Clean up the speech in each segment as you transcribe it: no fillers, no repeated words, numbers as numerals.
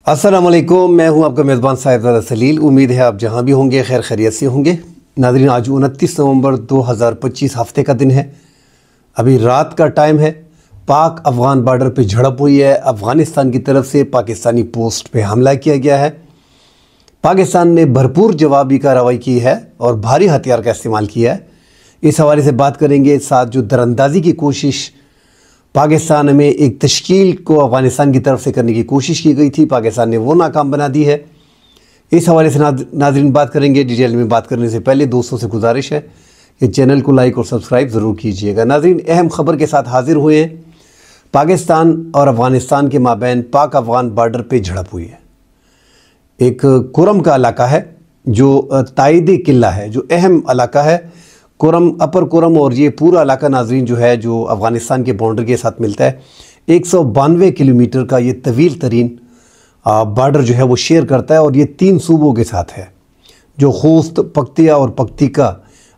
अस्सलाम वालेकुम, मैं हूं आपका मेज़बान साहिबजादा सलील। उम्मीद है आप जहां भी होंगे खैर खैरियत से होंगे। नाज़रीन, आज 29 नवंबर 2025 हफ्ते का दिन है। अभी रात का टाइम है। पाक अफ़गान बॉर्डर पे झड़प हुई है। अफ़गानिस्तान की तरफ से पाकिस्तानी पोस्ट पे हमला किया गया है। पाकिस्तान ने भरपूर जवाबी कार्रवाई की है और भारी हथियार का इस्तेमाल किया है। इस हवाले से बात करेंगे। साथ जो दरअंदाजी की कोशिश पाकिस्तान में एक तश्कील को अफ़गानिस्तान की तरफ से करने की कोशिश की गई थी, पाकिस्तान ने वो नाकाम बना दी है। इस हवाले से नाज़रीन बात करेंगे। डिटेल में बात करने से पहले दोस्तों से गुजारिश है कि चैनल को लाइक और सब्सक्राइब ज़रूर कीजिएगा। नाज़रीन, अहम खबर के साथ हाजिर हुए हैं। पाकिस्तान और अफ़गानिस्तान के माबैन पाक अफ़गान बॉर्डर पर झड़प हुई है। एक कुरम का इलाका है जो ताइदी किला है, जो अहम इलाका है। कुरम, अपर कुरम और ये पूरा इलाका नाज़रीन जो है, जो अफ़गानिस्तान के बाउंड्री के साथ मिलता है। 192 किलोमीटर का ये तवील तरीन बॉर्डर जो है वो शेयर करता है और ये 3 सूबों के साथ है, जो खोस्त, पख्तिया और पख्तिका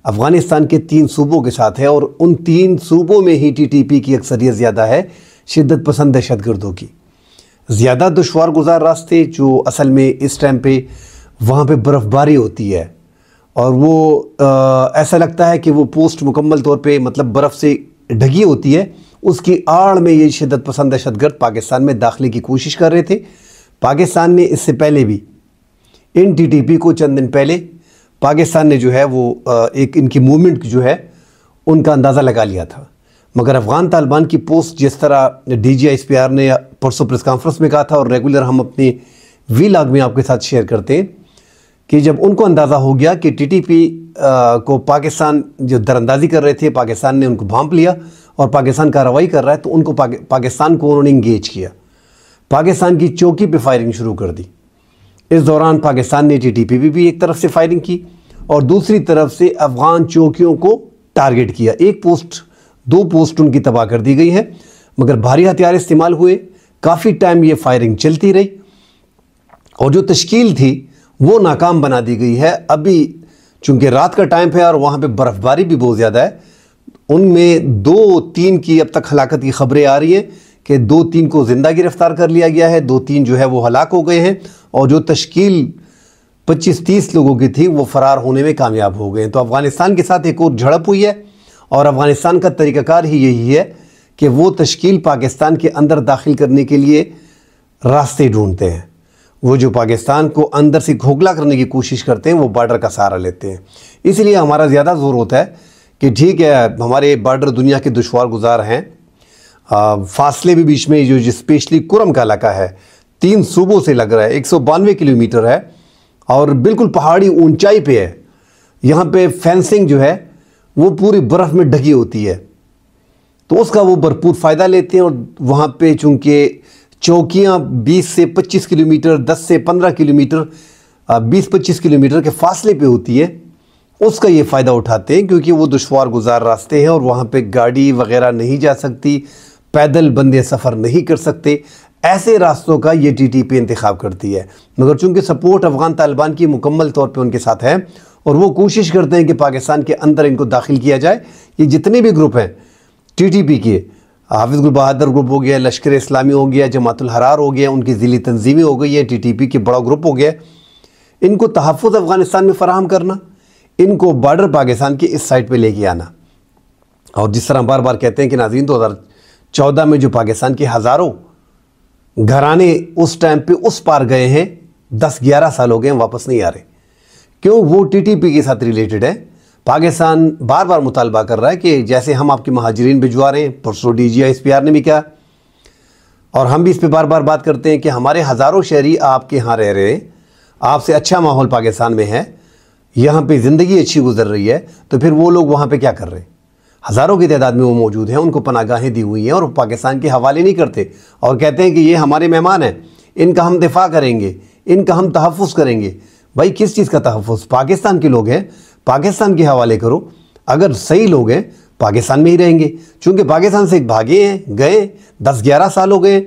अफ़गानिस्तान के 3 सूबों के साथ है। और उन 3 सूबों में ही TTP की अक्सरियत ज़्यादा है, शिद्दत पसंद दहशतगर्दों की। ज़्यादा दुश्वार गुजार रास्ते, जो असल में इस टाइम पे वहाँ पे बर्फ़बारी होती है और वो ऐसा लगता है कि वो पोस्ट मुकम्मल तौर पे मतलब बर्फ़ से ढकी होती है। उसकी आड़ में ये शिद्दत पसंद दहशतगर्द पाकिस्तान में दाखिले की कोशिश कर रहे थे। पाकिस्तान ने इससे पहले भी इन TTP को चंद दिन पहले पाकिस्तान ने जो है वो एक इनकी मूवमेंट जो है उनका अंदाज़ा लगा लिया था। मगर अफ़गान तालिबान की पोस्ट, जिस तरह DGISPR ने परसों प्रेस कॉन्फ्रेंस में कहा था और रेगुलर हम अपने वीलॉग में आपके साथ शेयर करते हैं, कि जब उनको अंदाज़ा हो गया कि TTP को पाकिस्तान जो दरअंदाजी कर रहे थे, पाकिस्तान ने उनको भांप लिया और पाकिस्तान कार्रवाई कर रहा है, तो उनको पाकिस्तान को उन्होंने इंगेज किया। पाकिस्तान की चौकी पे फायरिंग शुरू कर दी। इस दौरान पाकिस्तान ने TTP भी एक तरफ से फायरिंग की और दूसरी तरफ से अफ़गान चौकियों को टारगेट किया। 2 पोस्ट उनकी तबाह कर दी गई है, मगर भारी हथियार इस्तेमाल हुए। काफ़ी टाइम ये फायरिंग चलती रही और जो तश्कील थी वो नाकाम बना दी गई है। अभी चूंकि रात का टाइम है और वहाँ पे बर्फ़बारी भी बहुत ज़्यादा है, उनमें 2-3 की अब तक हलाकत की खबरें आ रही हैं कि 2-3 को ज़िंदा गिरफ़्तार कर लिया गया है, 2-3 जो है वो हलाक हो गए हैं और जो तश्कील 25-30 लोगों की थी वो फ़रार होने में कामयाब हो गए हैं। तो अफ़गानिस्तान के साथ एक और झड़प हुई है और अफ़गानिस्तान का तरीक़ाकार ही यही है कि वो तश्कील पाकिस्तान के अंदर दाखिल करने के लिए रास्ते ढूंढते हैं। वो जो पाकिस्तान को अंदर से खोखला करने की कोशिश करते हैं, वो बॉर्डर का सहारा लेते हैं। इसलिए हमारा ज़्यादा ज़ोर होता है कि ठीक है, हमारे बॉर्डर दुनिया के दुश्वार गुजार हैं, फासले भी बीच में जो स्पेशली कुरम का इलाका है 3 सूबों से लग रहा है, 192 किलोमीटर है और बिल्कुल पहाड़ी ऊंचाई पे है। यहाँ पे फेंसिंग जो है वो पूरी बर्फ़ में ढकी होती है, तो उसका वो भरपूर फ़ायदा लेते हैं। और वहाँ पे चूँकि चौकियाँ 20 से 25 किलोमीटर, 10 से 15 किलोमीटर, 20-25 किलोमीटर के फासले पे होती है, उसका ये फ़ायदा उठाते हैं क्योंकि वो दुश्वार गुजार रास्ते हैं और वहाँ पे गाड़ी वगैरह नहीं जा सकती, पैदल बंदे सफ़र नहीं कर सकते। ऐसे रास्तों का ये TTP इंतखाब करती है। मगर चूँकि सपोर्ट अफ़गान तालिबान की मुकम्मल तौर पर उनके साथ है और वो कोशिश करते हैं कि पाकिस्तान के अंदर इनको दाखिल किया जाए। ये जितने भी ग्रुप हैं TTP के, हाफिज़ गुल बहादुर ग्रुप हो गया, लश्कर इस्लामी हो गया, जमातुल हरार हो गया, उनकी ज़िली तंजीमें हो गई है, TTP के बड़ा ग्रुप हो गया, इनको तहफ़्फ़ुज़ अफ़गानिस्तान में फ़राहम करना, इनको बॉर्डर पाकिस्तान की इस साइड पे लेके आना। और जिस तरह बार बार कहते हैं कि नाज़रीन, 2014 में जो पाकिस्तान के हज़ारों घराने उस टाइम पे उस पार गए हैं, 10-11 साल हो गए हैं, वापस नहीं आ रहे। क्यों? वो TTP के साथ रिलेटेड है। पाकिस्तान बार बार मुतालबा कर रहा है कि जैसे हम आपके महाजरीन भिजवा रहे हैं, परसों DGISPR ने भी कहा और हम भी इस पर बार बार बात करते हैं कि हमारे हज़ारों शहरी आपके यहाँ रह रहे हैं, आपसे अच्छा माहौल पाकिस्तान में है, यहाँ पे ज़िंदगी अच्छी गुजर रही है, तो फिर वो लोग वहाँ पे क्या कर रहे हैं? हज़ारों की तादाद में वो मौजूद हैं, उनको पनागाहें दी हुई हैं और पाकिस्तान के हवाले नहीं करते और कहते हैं कि ये हमारे मेहमान हैं, इनका हम दिफा करेंगे, इनका हम तहफ़्फ़ुज़ करेंगे। भाई, किस चीज़ का तहफ़्फ़ुज़? पाकिस्तान के लोग हैं, पाकिस्तान के हवाले करो। अगर सही लोग हैं, पाकिस्तान में ही रहेंगे। चूँकि पाकिस्तान से भागे हैं, गए, 10-11 साल हो गए,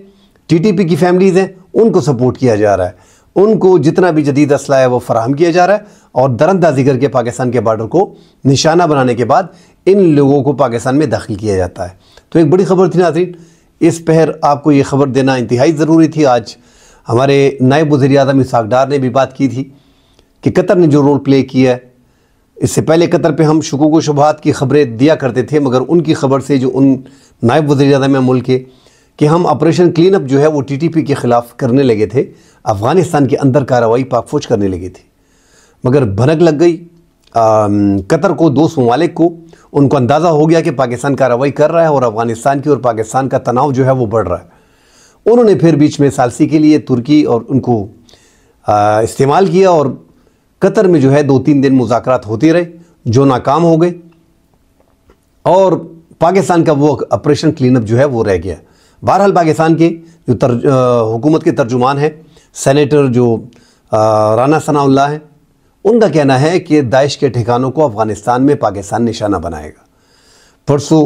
TTP की फैमिलीज़ हैं, उनको सपोर्ट किया जा रहा है, उनको जितना भी जदीद असला है वो फराहम किया जा रहा है और दरअंदाजी करके पाकिस्तान के बॉर्डर को निशाना बनाने के बाद इन लोगों को पाकिस्तान में दाखिल किया जाता है। तो एक बड़ी खबर थी नाज़रीन, इस पहर आपको ये ख़बर देना इंतहाई ज़रूरी थी। आज हमारे नायब वज़ीर-ए-आज़म इसहाक़ डार ने भी बात की थी कि कतर ने जो रोल प्ले किया है, इससे पहले कतर पे हम शुकूक व शुबहात की ख़बरें दिया करते थे, मगर उनकी ख़बर से जो उन नायब वज़ीर-ए-आज़म मुल्क के कि हम ऑपरेशन क्लीन अप जो है वो टीटीपी के ख़िलाफ़ करने लगे थे, अफ़गानिस्तान के अंदर कार्रवाई पाक फ़ौज करने लगी थी, मगर भनक लग गई कतर को, दोस्त ममालिक को। उनको अंदाज़ा हो गया कि पाकिस्तान कार्रवाई कर रहा है और अफ़गानिस्तान की और पाकिस्तान का तनाव जो है वो बढ़ रहा है। उन्होंने फिर बीच में सालसी के लिए तुर्की और उनको इस्तेमाल किया और कतर में जो है 2-3 दिन मुज़ाकरात होते रहे जो नाकाम हो गए और पाकिस्तान का वो ऑपरेशन क्लीन अप जो है वो रह गया। बहरहाल पाकिस्तान के जो हुकूमत के तर्जुमान हैं, सेनेटर जो राना सनाउल्लाह हैं, उनका कहना है कि दाइश के ठिकानों को अफ़गानिस्तान में पाकिस्तान निशाना बनाएगा। परसों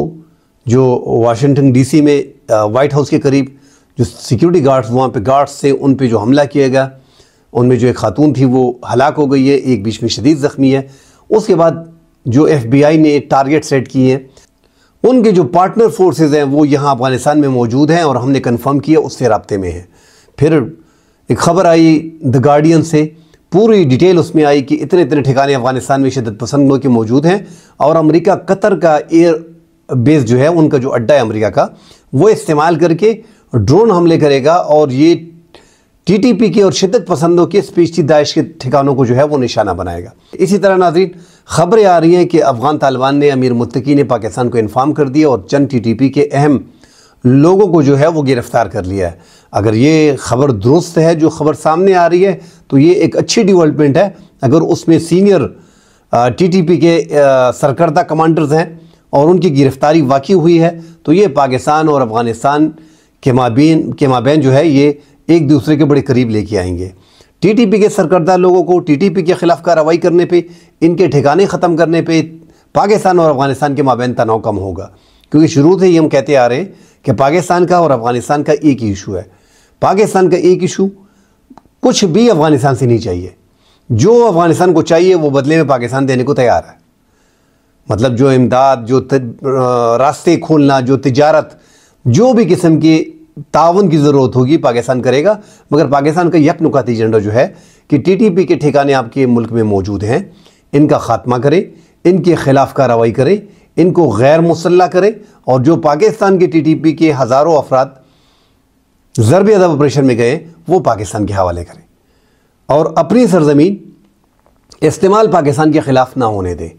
जो वाशिंगटन डीसी में वाइट हाउस के करीब जो सिक्योरिटी गार्ड्स वहाँ पे गार्ड्स थे, उन पे जो हमला किया गया, उनमें जो एक खातून थी वो हलाक हो गई है, एक बीच में शदीद ज़ख्मी है। उसके बाद जो FBI ने एक टारगेट सेट किए हैं, उनके जो पार्टनर फोर्सेस हैं वो यहाँ अफ़गानिस्तान में मौजूद हैं और हमने कन्फर्म किया उससे राब्ते में है। फिर एक ख़बर आई द गार्डियन से, पूरी डिटेल उसमें आई कि इतने इतने ठिकाने अफ़गानिस्तान में शिद्दत पसंदों के मौजूद हैं और अमेरिका कतर का एयर बेस जो है, उनका जो अड्डा है अमेरिका का, वो इस्तेमाल करके ड्रोन हमले करेगा और ये टीटीपी के और शिद्दत पसंदों के स्पेशली दाइश के ठिकानों को जो है वो निशाना बनाएगा। इसी तरह नाज़रीन ख़बरें आ रही हैं कि अफ़गान तालिबान ने अमीर मुत्तकी ने पाकिस्तान को इन्फॉर्म कर दिया और चंद टीटीपी के अहम लोगों को जो है वो गिरफ़्तार कर लिया है। अगर ये ख़बर दुरुस्त है, जो ख़बर सामने आ रही है, तो ये एक अच्छी डेवलपमेंट है। अगर उसमें सीनियर टीटीपी के सरकर्दा कमांडर्स हैं और उनकी गिरफ़्तारी वाक़ई हुई है, तो ये पाकिस्तान और अफ़गानिस्तान के माबैन जो है ये एक दूसरे के बड़े करीब लेके आएंगे। टीटीपी के सरकर्दा लोगों को टीटीपी के ख़िलाफ़ कार्रवाई करने पे, इनके ठिकाने ख़त्म करने पे पाकिस्तान और अफ़गानिस्तान के माबैन तनाव कम होगा, क्योंकि शुरू से ही हम कहते आ रहे हैं कि पाकिस्तान का और अफ़गानिस्तान का एक ही इशू है। पाकिस्तान का एक इशू कुछ भी अफ़गानिस्तान से नहीं चाहिए, जो अफ़गानिस्तान को चाहिए वो बदले में पाकिस्तान देने को तैयार है। मतलब जो इमदाद, जो रास्ते खोलना, जो तिजारत, जो भी किस्म की ताउन की ज़रूरत होगी पाकिस्तान करेगा। मगर पाकिस्तान का यक नुकाती एजेंडा जो है कि टीटीपी के ठिकाने आपके मुल्क में मौजूद हैं, इनका ख़ात्मा करें, इनके ख़िलाफ़ कार्रवाई करें, इनको गैर मुसल्ला करें और जो पाकिस्तान के टीटीपी के हज़ारों अफराद ज़रबे अदब ऑपरेशन में गए वो पाकिस्तान के हवाले करें और अपनी सरज़मीन इस्तेमाल पाकिस्तान के ख़िलाफ़ ना होने दें।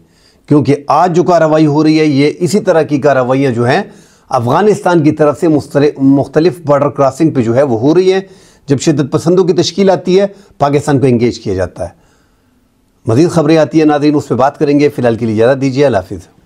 क्योंकि आज जो कार्रवाई हो रही है ये इसी तरह की कार्रवाइयाँ जो हैं अफ़गानिस्तान की तरफ से मुख्तलिफ बॉर्डर क्रॉसिंग पे जो है वो हो रही है। जब शिद्दत पसंदों की तश्कील आती है, पाकिस्तान को इंगेज किया जाता है। मज़ीद ख़बरें आती है नाज़रीन, उस पर बात करेंगे। फ़िलहाल के लिए इजाज़त दीजिए। अल्लाह हाफ़िज़।